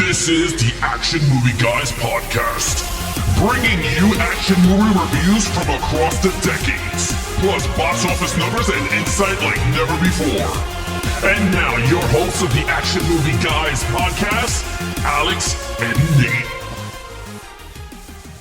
This is the Action Movie Guys podcast, bringing you action movie reviews from across the decades, plus box office numbers and insight like never before. And now, your hosts of the Action Movie Guys podcast, Alex and Nate.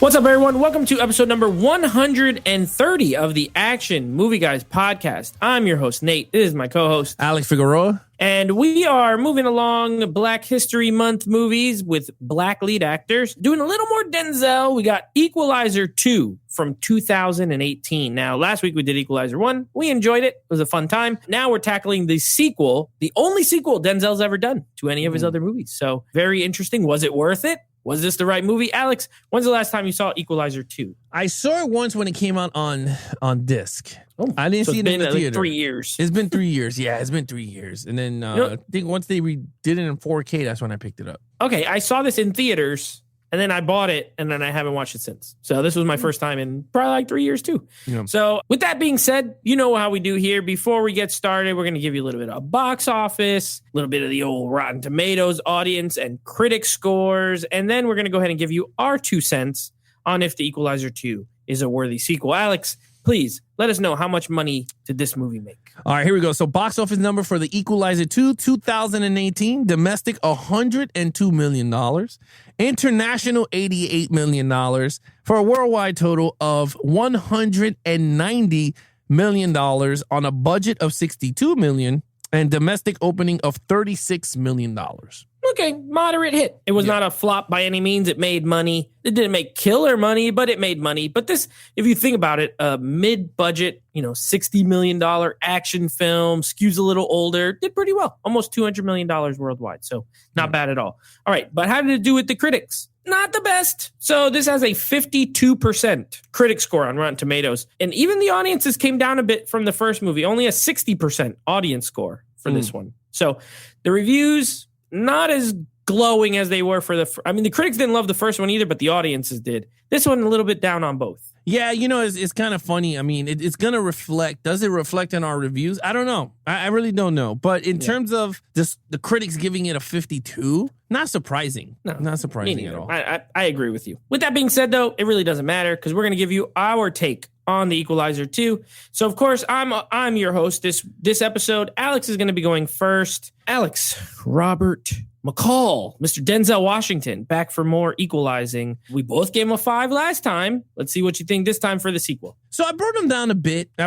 What's up, everyone? Welcome to episode number 130 of the Action Movie Guys podcast. I'm your host, Nate. This is my co-host, Alex Figueroa. And we are moving along Black History Month movies with black lead actors. Doing a little more Denzel. We got Equalizer 2 from 2018. Now, last week we did Equalizer 1. We enjoyed it. It was a fun time. Now we're tackling the sequel, the only sequel Denzel's ever done to any of his other movies. So very interesting. Was it worth it? Was this the right movie? Alex, when's the last time you saw Equalizer 2? I saw it once when it came out on disc. Oh, I didn't see it in the theater. Like 3 years. It's been 3 years. Yeah, it's been 3 years. And then I think once they did it in 4K, that's when I picked it up. Okay, I saw this in theaters, and then I bought it, and then I haven't watched it since. So this was my first time in probably like 3 years, too. Yeah. So with that being said, you know how we do here. Before we get started, we're going to give you a little bit of box office, a little bit of the old Rotten Tomatoes audience and critic scores, and then we're going to go ahead and give you our 2 cents on if The Equalizer 2 is a worthy sequel. Alex, please let us know, how much money did this movie make? All right, here we go. So box office number for The Equalizer 2, 2018, domestic $102 million, international $88 million, for a worldwide total of $190 million on a budget of $62 million and domestic opening of $36 million. Okay, moderate hit. It was not a flop by any means. It made money. It didn't make killer money, but it made money. But this, if you think about it, a mid-budget, $60 million action film, skews a little older, did pretty well. Almost $200 million worldwide. So not bad at all. All right, but how did it do with the critics? Not the best. So this has a 52% critic score on Rotten Tomatoes. And even the audiences came down a bit from the first movie. Only a 60% audience score for this one. So the reviews, not as glowing as they were for the critics didn't love the first one either, but the audiences did. This one a little bit down on both. Yeah, it's kind of funny. I mean, it's going to reflect. Does it reflect in our reviews? I don't know. I really don't know. But in terms of this, the critics giving it a 52, not surprising. No, not surprising at all. I agree with you. With that being said, though, it really doesn't matter because we're going to give you our take on The Equalizer 2. So, of course, I'm your host this episode. Alex is going to be going first. Alex, Robert McCall, Mr. Denzel Washington, back for more equalizing. We both gave him a 5 last time. Let's see what you think this time for the sequel. So I brought him down a bit. I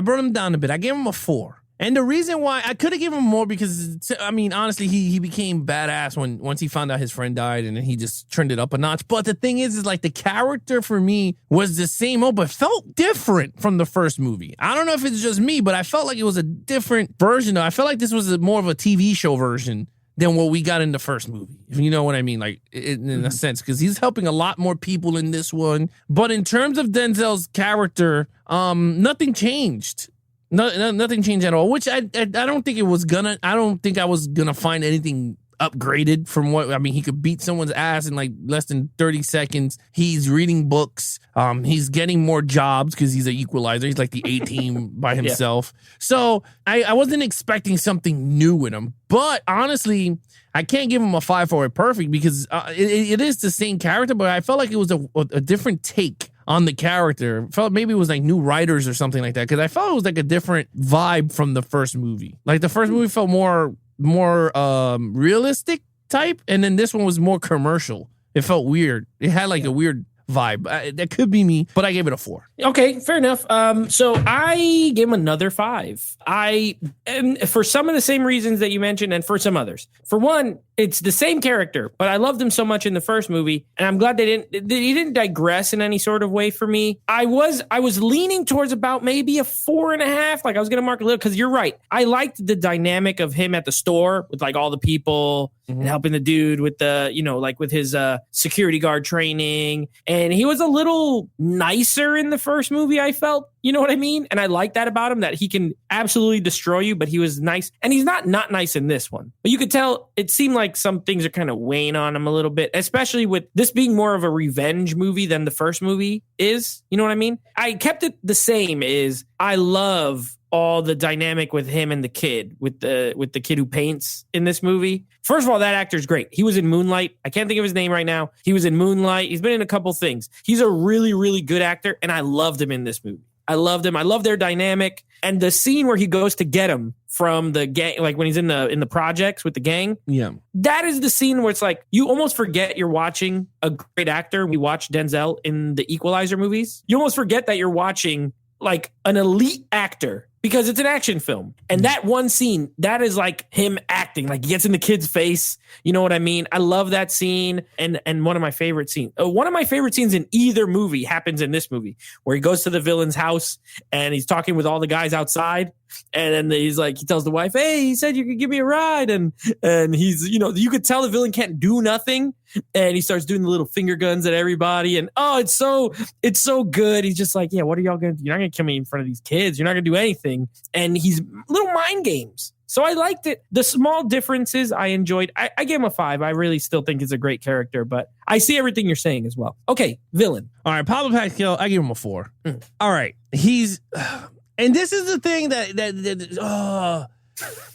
gave him a 4. And the reason why I could have given him more because, honestly, he became badass once he found out his friend died and then he just turned it up a notch. But the thing is like the character for me was the same old, but felt different from the first movie. I don't know if it's just me, but I felt like it was a different version. I felt like this was more of a TV show version than what we got in the first movie, if you know what I mean, like in a sense, because he's helping a lot more people in this one. But in terms of Denzel's character, nothing changed. Nothing changed at all, which I don't think it was gonna. I don't think I was gonna find anything upgraded from he could beat someone's ass in like less than 30 seconds. He's reading books. He's getting more jobs because he's an equalizer. He's like the A-team by himself. Yeah. So I wasn't expecting something new with him. But honestly, I can't give him a 5 for it perfect because it is the same character, but I felt like it was a different take on the character. Felt maybe it was like new writers or something like that because I felt it was like a different vibe from the first movie. Like the first movie felt more realistic type, and then this one was more commercial. It felt weird. It had like a weird vibe. That could be me, but I gave it a 4. Okay, fair enough. So I gave him another 5. And for some of the same reasons that you mentioned, and for some others. For one, it's the same character, but I loved him so much in the first movie, and I'm glad he didn't digress in any sort of way for me. I was leaning towards about maybe a 4.5. Like I was gonna mark a little because you're right. I liked the dynamic of him at the store with like all the people and helping the dude with the like with his security guard training, and he was a little nicer in the first movie. I felt. You know what I mean? And I like that about him, that he can absolutely destroy you, but he was nice. And he's not nice in this one. But you could tell it seemed like some things are kind of weighing on him a little bit, especially with this being more of a revenge movie than the first movie is. You know what I mean? I kept it the same. I love all the dynamic with him and the kid, with the kid who paints in this movie. First of all, that actor's great. He was in Moonlight. I can't think of his name right now. He was in Moonlight. He's been in a couple things. He's a really, really good actor, and I loved him in this movie. I loved him. I love their dynamic. And the scene where he goes to get him from the gang, like when he's in the projects with the gang. Yeah. That is the scene where it's like, you almost forget you're watching a great actor. We watch Denzel in the Equalizer movies. You almost forget that you're watching like an elite actor because it's an action film. And that one scene, that is like him acting, like he gets in the kid's face. You know what I mean? I love that scene. And one of my favorite scenes, in either movie happens in this movie where he goes to the villain's house and he's talking with all the guys outside. And then he's like, he tells the wife, hey, he said you could give me a ride. And he's, you could tell the villain can't do nothing. And he starts doing the little finger guns at everybody. And it's so good. He's just like, yeah, what are y'all going to do? You're not going to kill me in front of these kids. You're not going to do anything. And he's little mind games. So I liked it. The small differences I enjoyed. I gave him a 5. I really still think he's a great character, but I see everything you're saying as well. Okay, villain. All right, Pablo Pascal, I give him a 4. All right, he's... And this is the thing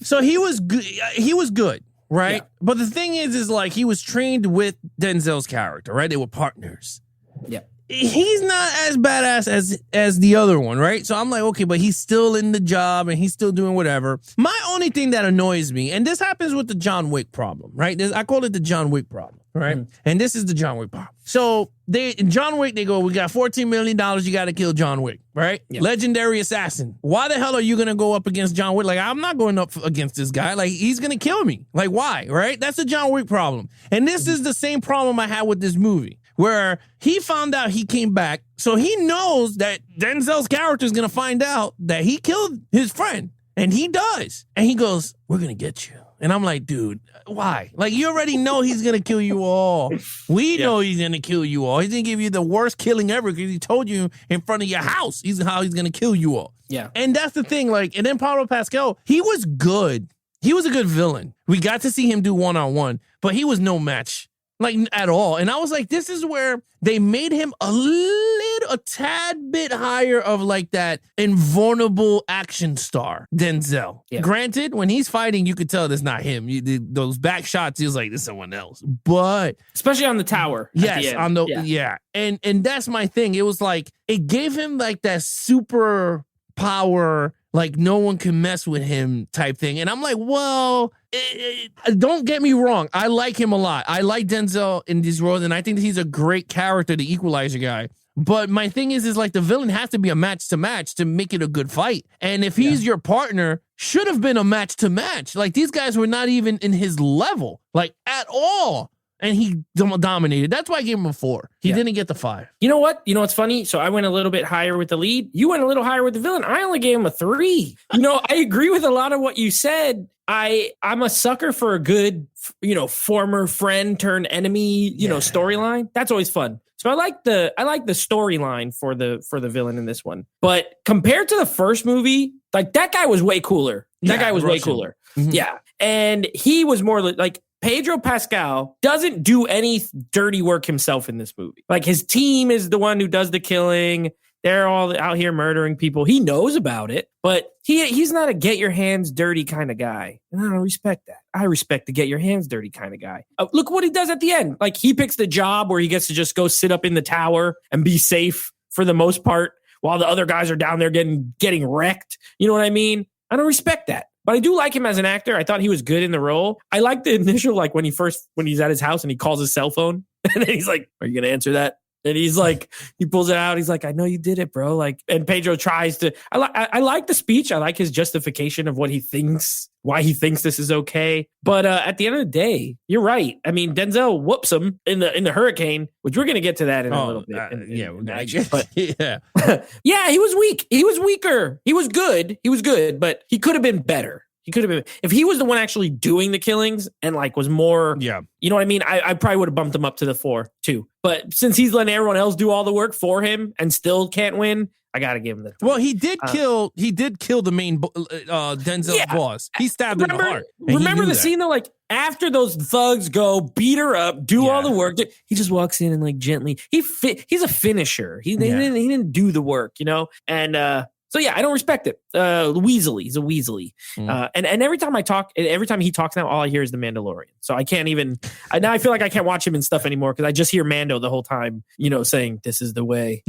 so he was good. He was good, right? Yeah. But the thing is like he was trained with Denzel's character, right? They were partners. Yeah. He's not as badass as the other one, right? So I'm like, okay, but he's still in the job and he's still doing whatever. My only thing that annoys me, and this happens with the John Wick problem, right? I call it the John Wick problem, right? And this is the John Wick problem. So in John Wick, they go, we got $14 million, you got to kill John Wick, right? Yep. Legendary assassin. Why the hell are you going to go up against John Wick? Like, I'm not going up against this guy. Like, he's going to kill me. Like, why, right? That's the John Wick problem. And this is the same problem I had with this movie, where he found out he came back. So he knows that Denzel's character is going to find out that he killed his friend. And he does. And he goes, we're going to get you. And I'm like, dude, why? Like, you already know he's going to kill you all. We know he's going to kill you all. He's going to give you the worst killing ever because he told you in front of your house how he's going to kill you all. Yeah. And that's the thing. Like, and then Pablo Pascal, he was good. He was a good villain. We got to see him do one-on-one, but he was no match. Like, at all. And I was like, this is where they made him a tad bit higher of like that invulnerable action star, Denzel. Yeah. Granted, when he's fighting, you could tell that's not him. Those back shots, he was like, this is someone else. But especially on the tower. Yes, on the yeah. And that's my thing. It was like, it gave him like that super power, like no one can mess with him type thing. And I'm like, well, don't get me wrong. I like him a lot. I like Denzel in these roles, and I think that he's a great character, the Equalizer guy. But my thing is like the villain has to be a match to match to make it a good fight. And if he's your partner, should have been a match to match. Like, these guys were not even in his level, like, at all. And he dominated. That's why I gave him a 4. He didn't get the 5. You know what? You know what's funny? So I went a little bit higher with the lead. You went a little higher with the villain. I only gave him a 3. I agree with a lot of what you said. I'm a sucker for a good, former friend turned enemy, storyline. That's always fun. So I like the storyline for the villain in this one. But compared to the first movie, like, that guy was way cooler. That guy was way cooler. Mm-hmm. Yeah. And he was more like, Pedro Pascal doesn't do any dirty work himself in this movie. Like, his team is the one who does the killing. They're all out here murdering people. He knows about it, but he's not a get your hands dirty kind of guy. And I don't respect that. I respect the get your hands dirty kind of guy. Look what he does at the end. Like, he picks the job where he gets to just go sit up in the tower and be safe for the most part while the other guys are down there getting wrecked. You know what I mean? I don't respect that. But I do like him as an actor. I thought he was good in the role. I like the initial, like, when he's at his house and he calls his cell phone and then he's like, are you going to answer that? And he's like, he pulls it out. He's like, I know you did it, bro. Like, and Pedro tries to, I like the speech. I like his justification of what he thinks, why he thinks this is okay. But at the end of the day, you're right. I mean, Denzel whoops him in the hurricane, which we're going to get to that in a little bit. Yeah, he was weak. He was weaker. He was good, but he could have been better. He could have been, if he was the one actually doing the killings and like was more, you know what I mean? I probably would have bumped him up to the 4 too. But since he's letting everyone else do all the work for him and still can't win, I got to give him the 3. Well, he did kill the main Denzel's boss. He stabbed him in the heart. Remember the scene though, like after those thugs go beat her up, do all the work, he just walks in and like gently, he's a finisher. He didn't do the work, and So yeah, I don't respect it. Weasley. He's a Weasley. And every time he talks now, all I hear is the Mandalorian. So I can't even. Now I feel like I can't watch him and stuff anymore because I just hear Mando the whole time. Saying this is the way.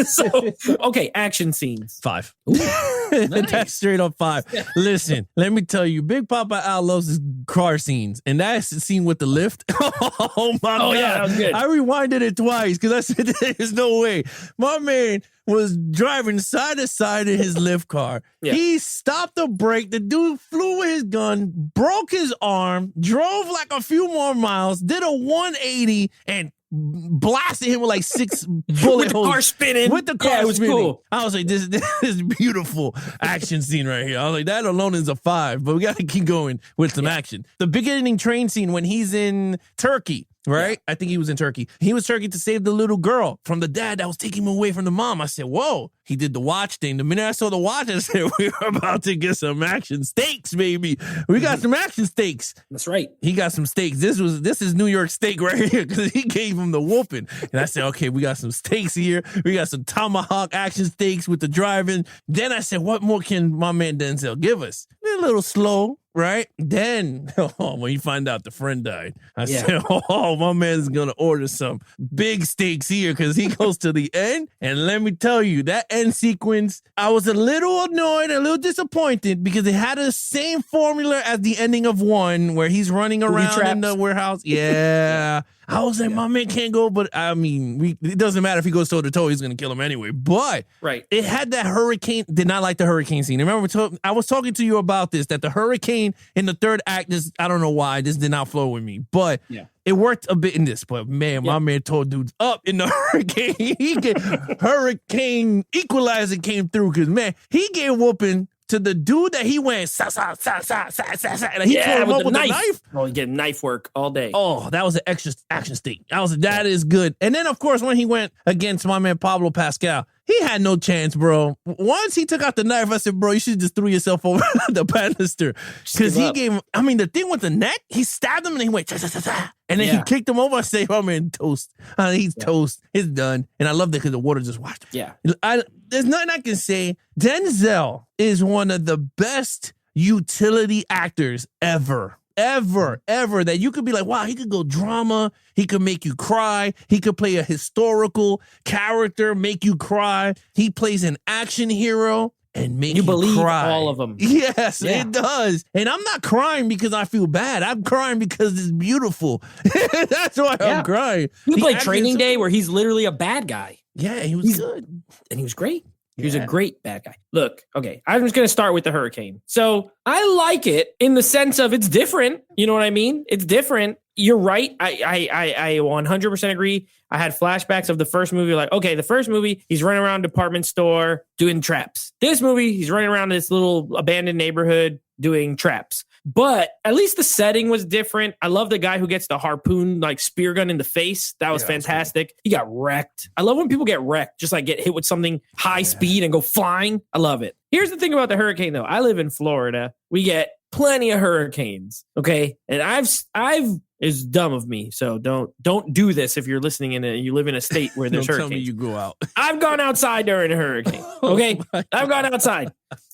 So okay, action scenes. 5. Nice. That's straight up 5. Listen, let me tell you, Big Papa Al loves his car scenes, and that's the scene with the lift. Oh my God! Yeah, that was good. I rewinded it twice because I said, "There's no way." My man was driving side to side in his lift car. Yeah. He stopped the brake. The dude flew with his gun, broke his arm, drove like a few more miles, did a 180, and blasted him with like 6 bullet holes. Car spinning. With the car it was spinning. Cool. I was like, this is beautiful action scene right here. I was like, that alone is a 5, but we got to keep going with some action. The beginning train scene when he's in Turkey. Right? Yeah. I think he was in Turkey. He was Turkey to save the little girl from the dad that was taking him away from the mom. I said, whoa, he did the watch thing. The minute I saw the watch, I said, we're about to get some action steaks, baby. We got some action steaks. That's right. He got some steaks. This is New York steak right here because he gave him the whooping. And I said, okay, we got some steaks here. We got some tomahawk action steaks with the driving. Then I said, what more can my man Denzel give us? A little slow. Right? Then, when you find out the friend died, I said, my man's going to order some big steaks here because he goes to the end. And let me tell you, that end sequence, I was a little annoyed, a little disappointed because it had the same formula as the ending of 1 where he's running around in the warehouse. Yeah. I was like, my man can't go, but I mean, it doesn't matter if he goes toe to toe, he's going to kill him anyway. But it had that hurricane, did not like the hurricane scene. Remember, I was talking to you about this, that the hurricane in the third act, I don't know why, this did not flow with me, but it worked a bit in this. But man, my man tore dudes up in the hurricane. Hurricane Equalizer came through because, man, he gave whooping to the dude that he went sa sa sa sa sa sa sa, and he tore him up with the knife. Oh, he get knife work all day. Oh, that was an extra action steak. That is good. And then of course when he went against my man Pablo Pascal, he had no chance, bro. Once he took out the knife, I said, bro, you should just threw yourself over the banister. Because he gave him, I mean, the thing with the neck, he stabbed him and he went, cha, cha, cha, cha. And then he kicked him over. I say, oh, man, toast. He's toast. It's done. And I love that because the water just washed him. Yeah. There's nothing I can say. Denzel is one of the best utility actors ever. That you could be like, wow, he could go drama. He could make you cry. He could play a historical character, make you cry. He plays an action hero and make you believe cry. All of them. Yes, it does. And I'm not crying because I feel bad. I'm crying because it's beautiful. That's why I'm crying. You play Training Day where he's literally a bad guy. Yeah, he's good. And he was great. He was a great bad guy. Look, okay, I'm just going to start with the hurricane. So I like it in the sense of it's different. You know what I mean? It's different. You're right. I 100% agree. I had flashbacks of the first movie. Like, okay, the first movie, he's running around a department store doing traps. This movie, he's running around this little abandoned neighborhood doing traps. But at least the setting was different. I love the guy who gets the harpoon, like spear gun in the face. That was fantastic. He got wrecked. I love when people get wrecked, just like get hit with something high speed and go flying. I love it. Here's the thing about the hurricane, though. I live in Florida. We get plenty of hurricanes. Okay. And I've is dumb of me. So don't do this if you're listening you live in a state where there's hurricanes. Tell me you go out. I've gone outside during a hurricane. Okay. I've gone outside.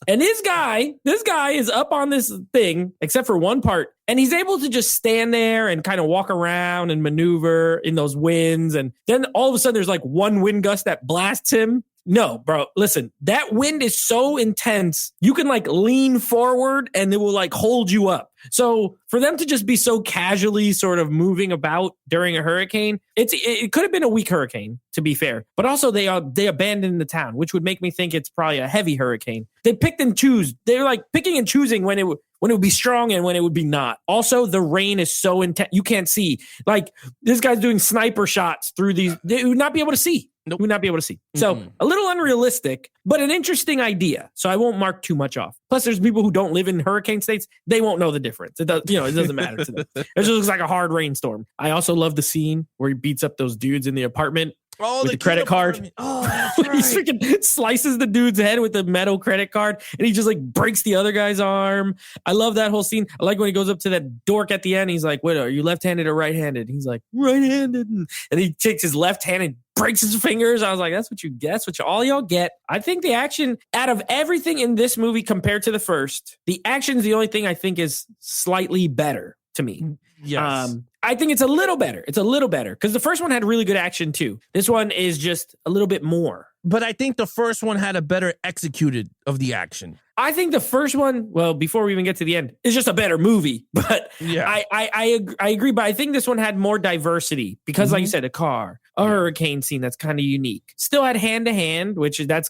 And this guy is up on this thing, except for one part. And he's able to just stand there and kind of walk around and maneuver in those winds. And then all of a sudden there's like one wind gust that blasts him. No, bro, listen, that wind is so intense. You can like lean forward and it will like hold you up. So for them to just be so casually sort of moving about during a hurricane, it could have been a weak hurricane, to be fair. But also they abandoned the town, which would make me think it's probably a heavy hurricane. They picked and choose. They're like picking and choosing when it would be strong and when it would be not. Also, the rain is so intense. You can't see. Like this guy's doing sniper shots through these. They would not be able to see. Nope. Would not be able to see. So a little unrealistic, but an interesting idea. So I won't mark too much off. Plus, there's people who don't live in hurricane states. They won't know the difference. It doesn't matter to them. It just looks like a hard rainstorm. I also love the scene where he beats up those dudes in the apartment. with the credit card. Oh, that's He right. freaking slices the dude's head with the metal credit card, and he just like breaks the other guy's arm. I love that whole scene. I like when he goes up to that dork at the end. He's like, "Wait, are you left-handed or right-handed?" He's like, "Right-handed," and he takes his left hand and breaks his fingers. I was like, "That's what you get. That's what all y'all get." I think the action out of everything in this movie compared to the first, the action's the only thing I think is slightly better to me. Yes. I think it's a little better. It's a little better because the first one had really good action too. This one is just a little bit more. But I think the first one had a better executed of the action. I think the first one, well, before we even get to the end, is just a better movie. But Yeah. I agree. But I think this one had more diversity because, like you said, a car, a hurricane scene that's kind of unique. Still had hand to hand, which is that's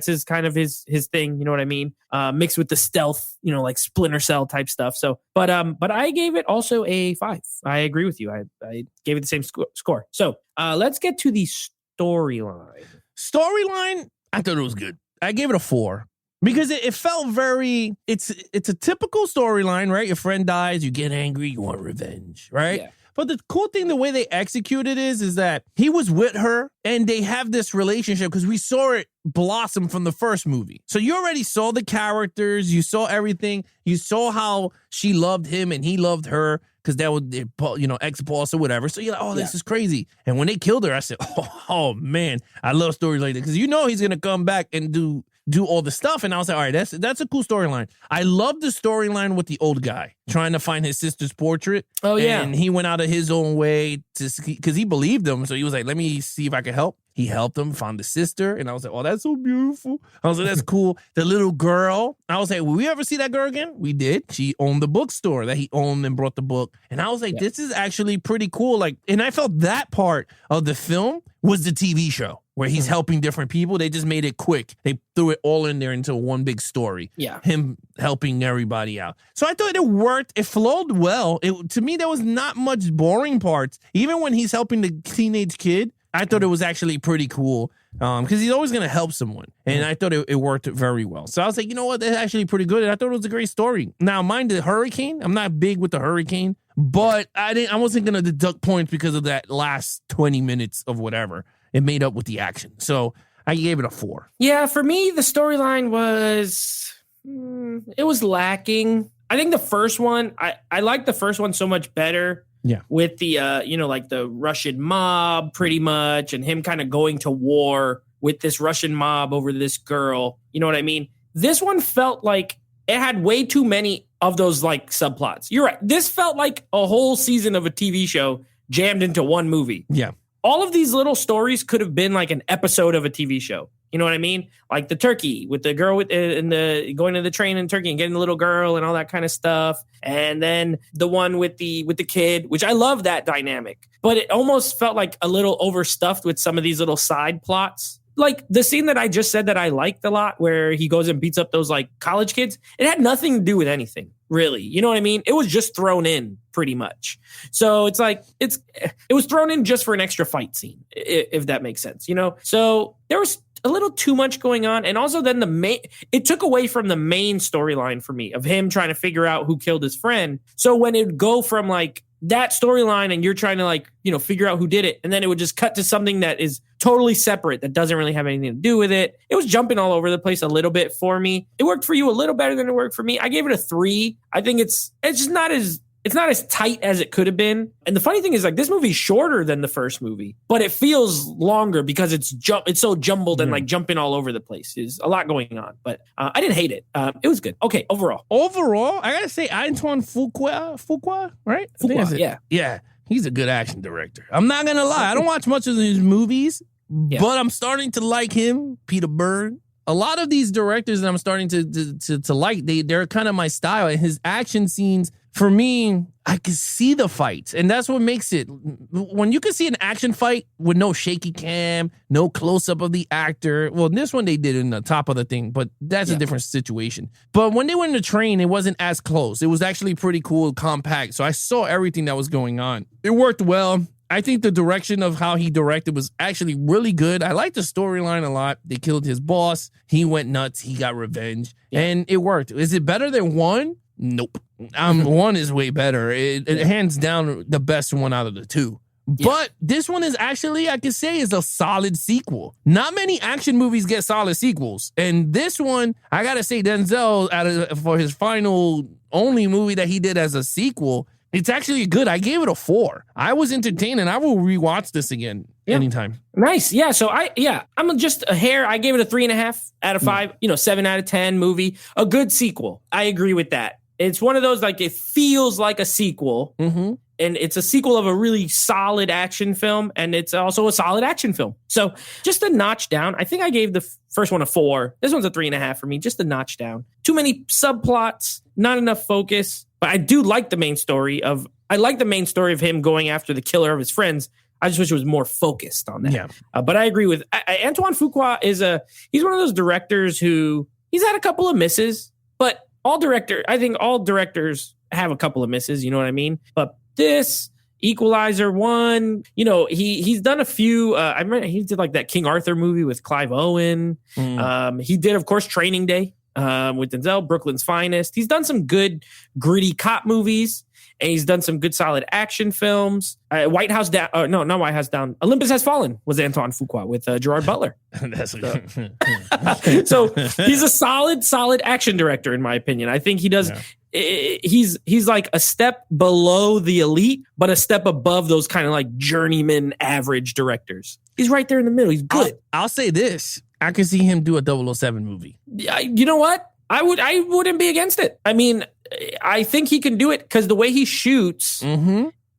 his kind of his thing. You know what I mean? Mixed with the stealth, like Splinter Cell type stuff. So, but I gave it also a 5. I agree with you. I gave it the same score. So let's get to the storyline. Storyline, I thought it was good. I gave it a 4 because it felt very. It's a typical storyline, right? Your friend dies, you get angry, you want revenge, right? Yeah. But the cool thing, the way they executed is that he was with her and they have this relationship because we saw it blossom from the first movie. So you already saw the characters, you saw everything, you saw how she loved him and he loved her because that was, ex-boss or whatever. So you're like, this is crazy. And when they killed her, I said, oh man, I love stories like that because he's going to come back and do all the stuff. And I was like, all right, that's a cool storyline. I love the storyline with the old guy trying to find his sister's portrait. Oh, yeah. And he went out of his own way because he believed him. So he was like, let me see if I can help. He helped him, found the sister. And I was like, oh, that's so beautiful. I was like, that's cool. The little girl. I was like, will we ever see that girl again? We did. She owned the bookstore that he owned and brought the book. And I was like, this is actually pretty cool. And I felt that part of the film was the TV show where he's helping different people. They just made it quick. They threw it all in there into one big story. Yeah. Him helping everybody out. So I thought it worked. It flowed well. To me, there was not much boring parts. Even when he's helping the teenage kid, I thought it was actually pretty cool because he's always going to help someone. And I thought it worked very well. So I was like, you know what? That's actually pretty good. And I thought it was a great story. Now, mind the hurricane. I'm not big with the hurricane, but I wasn't going to deduct points because of that last 20 minutes of whatever. It made up with the action. So I gave it a 4. Yeah, for me, the storyline it was lacking. I think the first one, I liked the first one so much better. Yeah. With the, like the Russian mob pretty much and him kind of going to war with this Russian mob over this girl. You know what I mean? This one felt like it had way too many of those like subplots. You're right. This felt like a whole season of a TV show jammed into one movie. Yeah. All of these little stories could have been like an episode of a TV show. You know what I mean? Like the turkey with the girl and the going to the train in Turkey and getting the little girl and all that kind of stuff. And then the one with the kid, which I love that dynamic. But it almost felt like a little overstuffed with some of these little side plots. Like the scene that I just said that I liked a lot where he goes and beats up those like college kids. It had nothing to do with anything, really. You know what I mean? It was just thrown in pretty much. So it's like it was thrown in just for an extra fight scene, if that makes sense, So there was a little too much going on. And also then it took away from the main storyline for me of him trying to figure out who killed his friend. So when it would go from like that storyline and you're trying to like, figure out who did it. And then it would just cut to something that is totally separate that doesn't really have anything to do with it. It was jumping all over the place a little bit for me. It worked for you a little better than it worked for me. I gave it a 3. I think it's just not as tight as it could have been. And the funny thing is like this movie's shorter than the first movie, but it feels longer because it's so jumbled and like jumping all over the place. There's a lot going on, but I didn't hate it. It was good. Okay, overall, I gotta say Antoine Fuqua, right? Fuqua, yeah. Yeah, he's a good action director. I'm not gonna lie. I don't watch much of his movies, but I'm starting to like him, Peter Berg. A lot of these directors that I'm starting to like, they're kind of my style. And his action scenes, for me, I can see the fights. And that's what makes it. When you can see an action fight with no shaky cam, no close-up of the actor. Well, this one they did in the top of the thing, but that's a different situation. But when they were in the train, it wasn't as close. It was actually pretty cool, compact. So I saw everything that was going on. It worked well. I think the direction of how he directed was actually really good. I like the storyline a lot. They killed his boss. He went nuts. He got revenge. Yeah. And it worked. Is it better than 1? Nope. 1 is way better. It hands down the best one out of the 2. But this one is actually, I could say, is a solid sequel. Not many action movies get solid sequels. And this one, I got to say, Denzel, for his final only movie that he did as a sequel, it's actually good. I gave it a 4. I was entertained, and I will rewatch this again anytime. Nice. Yeah. So I'm just a hair. I gave it a 3.5 out of 5, 7 out of 10 movie. A good sequel. I agree with that. It's one of those, like, it feels like a sequel. Mm-hmm. And it's a sequel of a really solid action film, and it's also a solid action film. So just a notch down. I think I gave the first one a 4. This one's a 3.5 for me, just a notch down. Too many subplots, not enough focus. But I do like the main story of him going after the killer of his friends. I just wish it was more focused on that. Yeah. But I agree with Antoine Fuqua he's one of those directors who he's had a couple of misses, but I think all directors have a couple of misses. You know what I mean? But this Equalizer 1, he's done a few. I remember he did like that King Arthur movie with Clive Owen. He did, of course, Training Day with Denzel, Brooklyn's Finest. He's done some good gritty cop movies, and he's done some good solid action films. White House Down. No, not White House Down. Olympus Has Fallen was Antoine Fuqua with Gerard Butler. So he's a solid action director, in my opinion. I think he does. Yeah. He's like a step below the elite, but a step above those kind of like journeyman average directors. He's right there in the middle. He's good. I'll say this. I could see him do a 007 movie. You know what? I wouldn't be against it. I mean, I think he can do it because the way he shoots,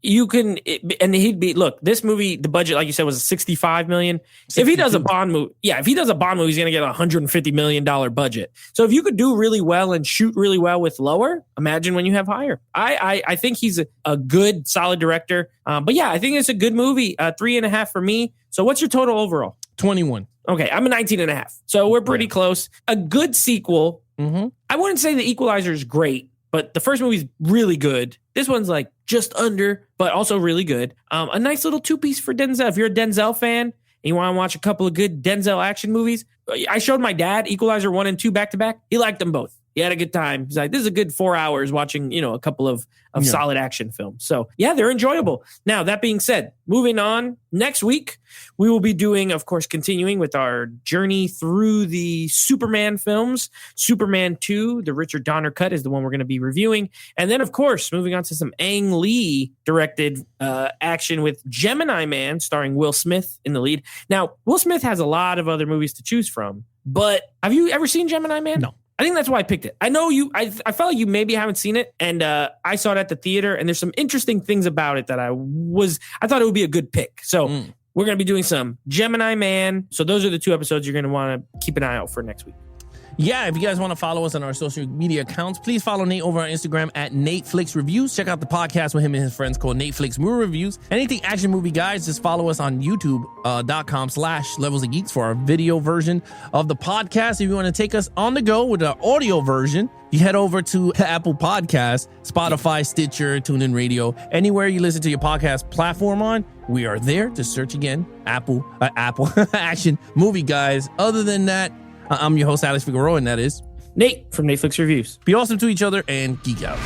you can, and he'd be, look, this movie, the budget, like you said, was $65 million. 62. If he does a Bond movie, he's going to get a $150 million budget. So if you could do really well and shoot really well with lower, imagine when you have higher. I think he's a good, solid director. But yeah, I think it's a good movie. 3.5 for me. So what's your total overall? 21. Okay, I'm a 19.5. So we're pretty close. A good sequel. I wouldn't say The Equalizer is great, but the first movie's really good. This one's like just under, but also really good. A nice little 2-piece for Denzel. If you're a Denzel fan and you want to watch a couple of good Denzel action movies, I showed my dad Equalizer 1 and 2 back to back. He liked them both. He had a good time. He's like, this is a good 4 hours watching, a couple of solid action films. So yeah, they're enjoyable. Now, that being said, moving on, next week, we will be doing, of course, continuing with our journey through the Superman films. Superman 2, the Richard Donner cut, is the one we're going to be reviewing. And then, of course, moving on to some Ang Lee directed action with Gemini Man, starring Will Smith in the lead. Now, Will Smith has a lot of other movies to choose from, but have you ever seen Gemini Man? No. I think that's why I picked it. I know I felt like you maybe haven't seen it, and I saw it at the theater, and there's some interesting things about it that I thought it would be a good pick. So we're going to be doing some Gemini Man. So those are the 2 episodes you're going to want to keep an eye out for next week. Yeah, if you guys want to follow us on our social media accounts, please follow Nate over on Instagram at NateFlixReviews. Check out the podcast with him and his friends called Nate Flix Movie Reviews. Anything action movie guys, just follow us on youtube.com/Levels of Geeks for our video version of the podcast. If you want to take us on the go with our audio version, you head over to Apple Podcasts, Spotify, Stitcher, TuneIn Radio, anywhere you listen to your podcast platform on. We are there. Just search again, Apple Action Movie Guys. Other than that, I'm your host, Alex Figueroa, and that is Nate from Nate Flix Reviews. Be awesome to each other and geek out.